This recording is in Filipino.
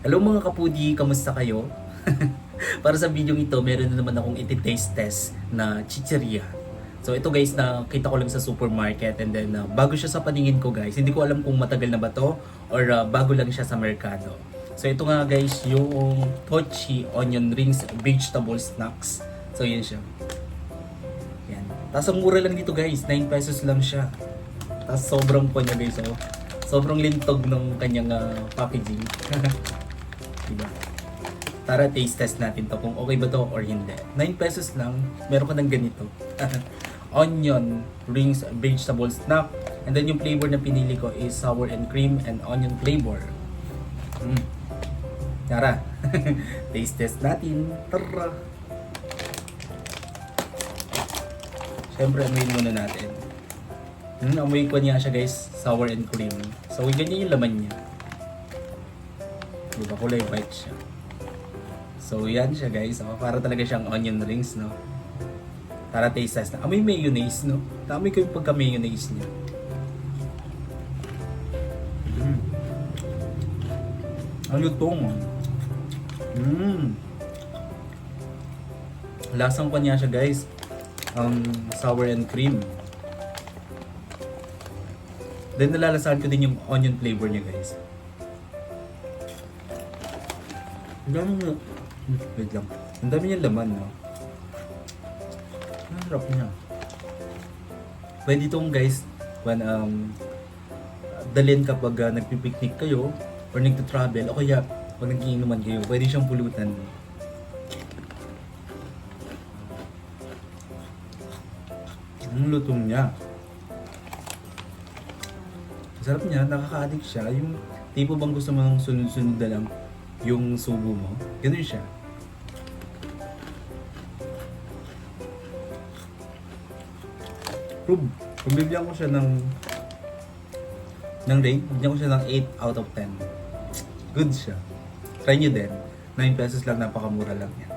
Hello mga kapudi, kamusta kayo? Para sa video ito, meron na naman akong iti-taste test na chicheria. So ito guys, nakita ko lang sa supermarket and then bago siya sa paningin ko guys. Hindi ko alam kung matagal na ba to or bago lang siya sa merkado. So ito nga guys, yung Tochi Onion Rings Vegetable Snacks. So yun siya. Yan. Tapos ang mura lang dito guys, 9 pesos lang siya. Tapos sobrang po niya guys, oh. Sobrang lintog ng kanyang packaging. Diba? Tara, taste test natin to kung okay ba to or hindi. 9 pesos lang, meron ka ng ganito. Onion rings vegetable snack. And then yung flavor na pinili ko is sour and cream and onion flavor. Tara, taste test natin. Tara! Siyempre, amoyin muna natin. Amoy ko niya siya guys, sour and cream. So, ganyan yung laman niya. Diba, kulay white siya. So, yan siya guys. Oh, para talaga siyang onion rings, no? Para taste test na. Amoy mayonnaise, no? Amoy ko yung pagka-mayonnaise niya. Ang lutong. Lasang pa niya siya guys. Sour and cream. Then nalalasahan ko din yung onion flavor niya guys. Ang dami niya. Wait lang. Ang dami niya laman, no? Ang sarap niya. Pwede itong guys, when dalhin kapag nagpipiknik kayo or nagta-travel o kaya pag nag-iinuman kayo, pwede siyang pulutan. Ang lutong niya. Sarap niya, nakaka-addict siya. Yung tipo bang gusto mo ng sunod-sunod na lang yung subo mo, ganun siya. Prove, kung bibigyan ko siya ng rate, bibigyan ko siya ng 8 out of 10. Good siya. Try nyo din. 9 pesos lang, napakamura lang yan.